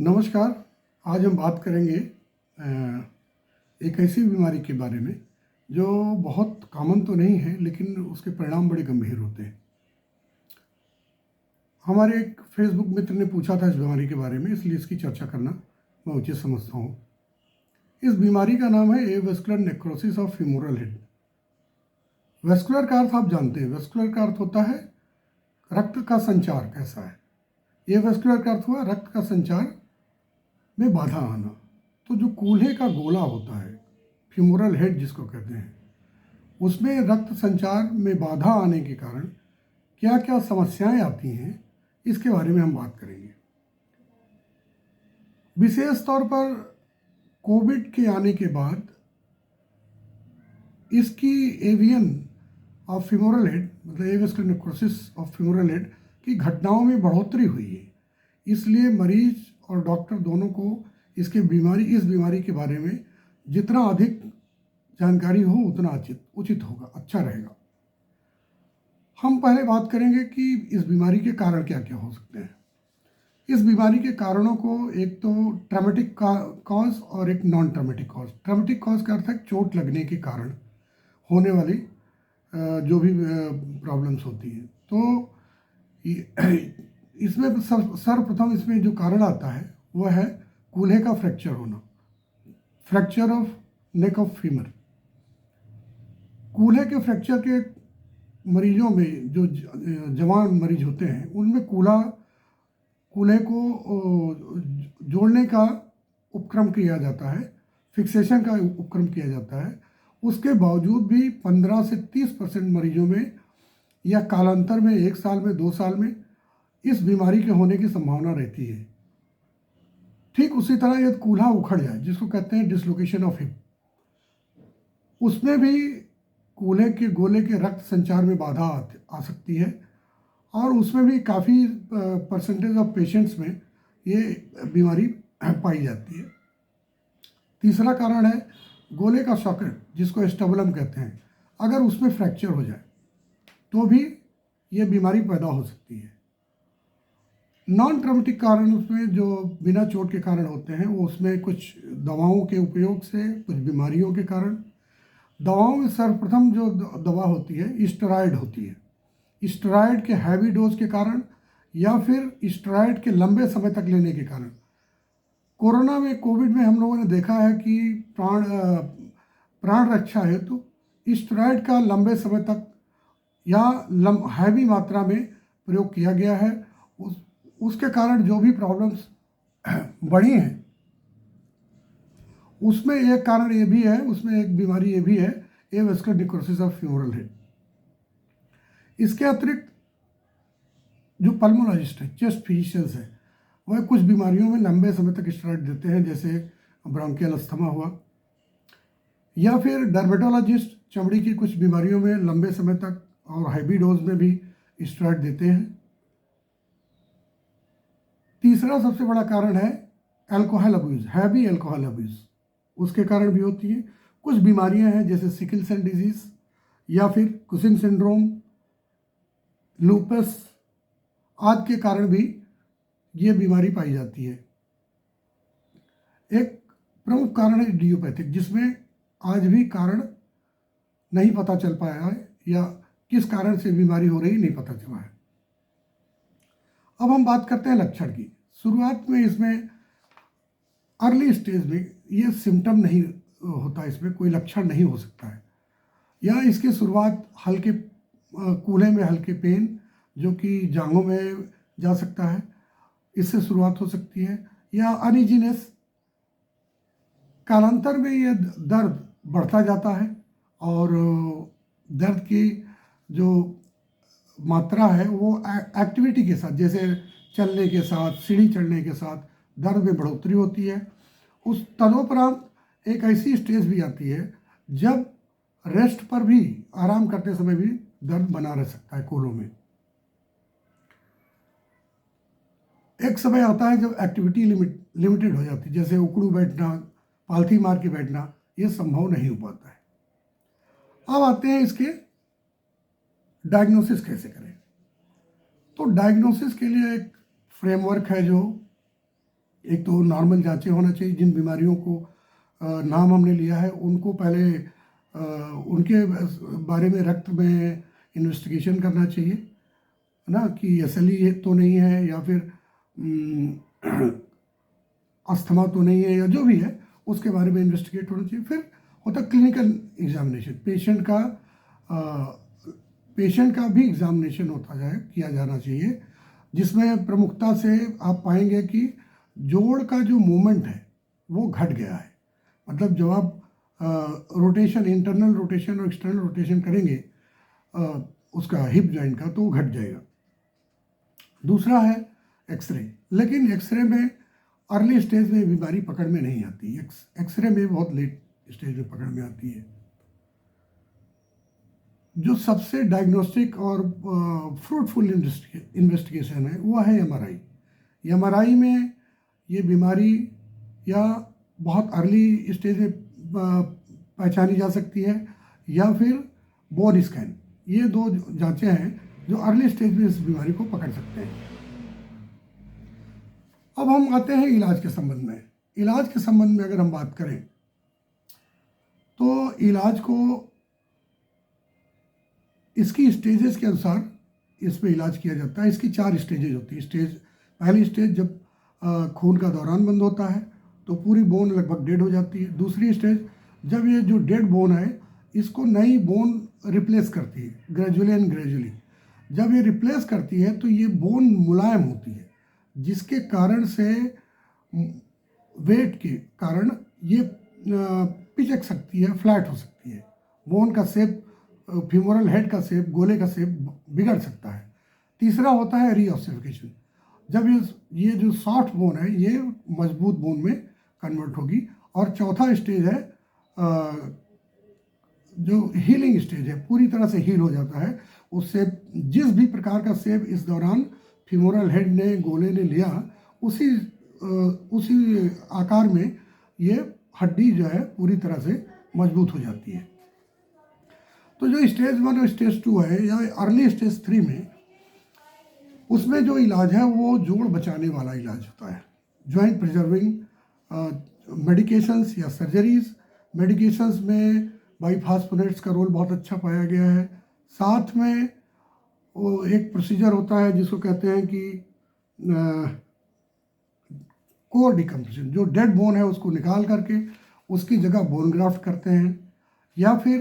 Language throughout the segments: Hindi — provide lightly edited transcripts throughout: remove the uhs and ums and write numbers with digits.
नमस्कार। आज हम बात करेंगे एक ऐसी बीमारी के बारे में जो बहुत कॉमन तो नहीं है, लेकिन उसके परिणाम बड़े गंभीर होते हैं। हमारे एक फेसबुक मित्र ने पूछा था इस बीमारी के बारे में, इसलिए इसकी चर्चा करना मैं उचित समझता हूँ। इस बीमारी का नाम है avascular necrosis of femoral head. Vascular का अर्थ आप जानते हैं। वेस्कुलर का अर्थ होता है रक्त का संचार कैसा है। एवेस्कुलर का अर्थ हुआ रक्त का संचार में बाधा आना। तो जो कूल्हे का गोला होता है, फीमोरल हेड जिसको कहते हैं, उसमें रक्त संचार में बाधा आने के कारण क्या क्या समस्याएं आती हैं, इसके बारे में हम बात करेंगे। विशेष तौर पर कोविड के आने के बाद इसकी एवियन ऑफ फीमोरल हेड, मतलब avascular necrosis of femoral head की घटनाओं में बढ़ोतरी हुई है। इसलिए मरीज और डॉक्टर दोनों को इस बीमारी के बारे में जितना अधिक जानकारी हो उतना उचित होगा, अच्छा रहेगा। हम पहले बात करेंगे कि इस बीमारी के कारण क्या क्या हो सकते हैं। इस बीमारी के कारणों को एक तो ट्रॉमेटिक कॉज और एक non traumatic cause. Traumatic cause का अर्थ है चोट लगने के कारण होने वाली जो भी प्रॉब्लम्स होती हैं। तो इसमें सर्वप्रथम इसमें जो कारण आता है वह है कूल्हे का फ्रैक्चर होना, fracture of neck of femur. कूल्हे के फ्रैक्चर के मरीजों में जो जवान मरीज होते हैं, उनमें कूल्हे को जोड़ने का उपक्रम किया जाता है, फिक्सेशन का उपक्रम किया जाता है। उसके बावजूद भी 15 से 30% मरीजों में या कालांतर में 1 साल में 2 साल में इस बीमारी के होने की संभावना रहती है। ठीक उसी तरह यदि कूल्हा उखड़ जाए, जिसको कहते हैं डिसलोकेशन ऑफ हिप, उसमें भी कूल्हे के गोले के रक्त संचार में बाधा आ सकती है और उसमें भी काफ़ी परसेंटेज ऑफ पेशेंट्स में ये बीमारी पाई जाती है। तीसरा कारण है गोले का सॉकेट, जिसको स्टबुलम कहते हैं। अगर उसमें फ्रैक्चर हो जाए तो भी ये बीमारी पैदा हो सकती है। नॉन ट्रॉमेटिक कारण उसमें जो बिना चोट के कारण होते हैं, वो उसमें कुछ दवाओं के उपयोग से, कुछ बीमारियों के कारण। दवाओं में सर्वप्रथम जो दवा होती है स्टेरॉयड होती है। स्टेरॉयड के हैवी डोज के कारण या फिर स्टेरॉयड के लंबे समय तक लेने के कारण। कोविड में हम लोगों ने देखा है कि प्राण रक्षा हेतु स्टेरॉयड का लंबे समय तक या हैवी मात्रा में प्रयोग किया गया है। उसके कारण जो भी प्रॉब्लम्स बढ़ी हैं, उसमें एक कारण ये भी है, उसमें एक बीमारी ये भी है, avascular necrosis of femoral head. इसके अतिरिक्त जो पल्मोलॉजिस्ट है, चेस्ट फिजिशियंस है, वह कुछ बीमारियों में लंबे समय तक स्टेरॉइड देते हैं, जैसे ब्रोंकियल अस्थमा हुआ, या फिर डर्मेटोलॉजिस्ट चमड़ी की कुछ बीमारियों में लंबे समय तक और हैवी डोज में भी स्टेरॉइड देते हैं। तीसरा सबसे बड़ा कारण है alcohol abuse, heavy alcohol abuse, उसके कारण भी होती है। कुछ बीमारियां हैं जैसे सिकल सेल डिजीज़ या फिर कुशिंग सिंड्रोम, लूपस आदि के कारण भी ये बीमारी पाई जाती है। एक प्रमुख कारण है इडियोपैथिक, जिसमें आज भी कारण नहीं पता चल पाया है या किस कारण से बीमारी हो रही नहीं पता चला है। अब हम बात करते हैं लक्षण की। शुरुआत में इसमें अर्ली स्टेज में ये सिम्टम नहीं होता, इसमें कोई लक्षण नहीं हो सकता है, या इसकी शुरुआत हल्के कूल्हे में हल्के पेन जो कि जांघों में जा सकता है, इससे शुरुआत हो सकती है, या अनइजीनेस। कालांतर में ये दर्द बढ़ता जाता है और दर्द की जो मात्रा है वो एक्टिविटी के साथ, जैसे चलने के साथ, सीढ़ी चढ़ने के साथ दर्द में बढ़ोतरी होती है। उस तदोपरांत एक ऐसी स्टेज भी आती है जब रेस्ट पर भी, आराम करते समय भी दर्द बना रह सकता है कोलों में। एक समय आता है जब एक्टिविटी लिमिटेड हो जाती है, जैसे उकड़ू बैठना, पालथी मार के बैठना, ये संभव नहीं हो पाता है। अब आते हैं इसके डायग्नोसिस कैसे करें। तो डायग्नोसिस के लिए एक फ्रेमवर्क है जो एक तो नॉर्मल जांचें होना चाहिए, जिन बीमारियों को नाम हमने लिया है उनको पहले उनके बारे में रक्त में इन्वेस्टिगेशन करना चाहिए, है ना, कि SLE तो नहीं है या फिर अस्थमा तो नहीं है या जो भी है उसके बारे में इन्वेस्टिगेट होना चाहिए। फिर होता क्लिनिकल एग्जामिनेशन, पेशेंट का भी एग्जामिनेशन किया जाना चाहिए, जिसमें प्रमुखता से आप पाएंगे कि जोड़ का जो मूवमेंट है वो घट गया है। मतलब जब आप रोटेशन, इंटरनल रोटेशन और एक्सटर्नल रोटेशन करेंगे उसका हिप जॉइंट का, तो वो घट जाएगा। दूसरा है एक्सरे, लेकिन एक्सरे में अर्ली स्टेज में बीमारी पकड़ में नहीं आती, एक्सरे में बहुत लेट स्टेज में पकड़ में आती है। जो सबसे डायग्नोस्टिक और फ्रूटफुल इन्वेस्टिगेशन है वो है MRI। MRI में ये बीमारी या बहुत अर्ली स्टेज में पहचानी जा सकती है, या फिर बोन स्कैन। ये दो जांचें हैं जो अर्ली स्टेज में इस बीमारी को पकड़ सकते हैं। अब हम आते हैं इलाज के संबंध में। इलाज के संबंध में अगर हम बात करें तो इलाज को इसकी स्टेजेस के अनुसार इस पे इलाज किया जाता है। इसकी 4 स्टेजेज होती है। पहली स्टेज जब खून का दौरान बंद होता है तो पूरी बोन लगभग डेड हो जाती है। दूसरी स्टेज जब ये जो डेड बोन है इसको नई बोन रिप्लेस करती है, ग्रेजुअली। जब ये रिप्लेस करती है तो ये बोन मुलायम होती है, जिसके कारण से वेट के कारण ये पिचक सकती है, फ्लैट हो सकती है। बोन का शेप, फ्यूमरल हेड का शेप, गोले का शेप बिगड़ सकता है। तीसरा होता है रीऑसिफिकेशन। जब ये जो सॉफ्ट बोन है ये मजबूत बोन में कन्वर्ट होगी। और चौथा स्टेज है जो हीलिंग स्टेज है, पूरी तरह से हील हो जाता है। उससे जिस भी प्रकार का शेप इस दौरान फ्यूमरल हेड ने, गोले ने लिया, उसी आकार में ये हड्डी जो है पूरी तरह से मजबूत हो जाती है। तो जो स्टेज 1 और स्टेज 2 है या अर्ली स्टेज 3 में, उसमें जो इलाज है वो जोड़ बचाने वाला इलाज होता है। जॉइंट प्रिजर्विंग मेडिकेशंस या सर्जरीज। मेडिकेशंस में बाइफॉस्फोनेट्स का रोल बहुत अच्छा पाया गया है। साथ में वो एक प्रोसीजर होता है जिसको कहते हैं कि कोर डिकम्प्रेशन। जो डेड बोन है उसको निकाल करके उसकी जगह बोन ग्राफ्ट करते हैं, या फिर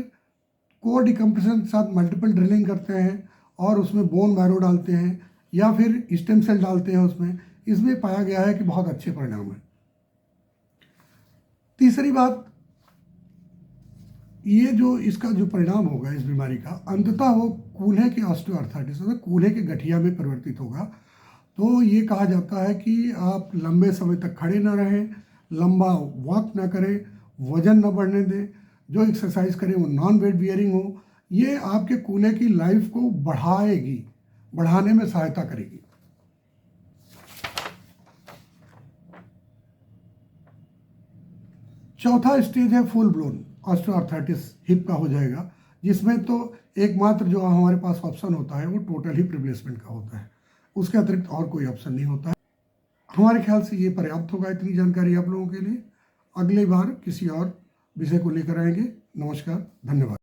कोर डिकम्प्रेशन के साथ मल्टीपल ड्रिलिंग करते हैं और उसमें बोन मैरो डालते हैं, या फिर स्टेम सेल डालते हैं उसमें। इसमें पाया गया है कि बहुत अच्छे परिणाम हैं। तीसरी बात, ये जो इसका जो परिणाम होगा इस बीमारी का, अंततः वो कूल्हे के ऑस्टियोआर्थराइटिस, मतलब कूल्हे के गठिया में परिवर्तित होगा। तो ये कहा जाता है कि आप लंबे समय तक खड़े ना रहें, लंबा वॉक ना करें, वजन ना बढ़ने दें, जो एक्सरसाइज करें वो नॉन वेट बियरिंग हो। ये आपके कूल्हे की लाइफ को बढ़ाने में सहायता करेगी। चौथा स्टेज है फुल ब्लोन ऑस्टियोआर्थराइटिस, हिप का हो जाएगा, जिसमें तो एकमात्र जो हमारे पास ऑप्शन होता है वो टोटल हिप रिप्लेसमेंट का होता है। उसके अतिरिक्त और कोई ऑप्शन नहीं होता है। हमारे ख्याल से ये पर्याप्त होगा, इतनी जानकारी आप लोगों के लिए। अगली बार किसी और विषय को लेकर आएंगे। नमस्कार, धन्यवाद।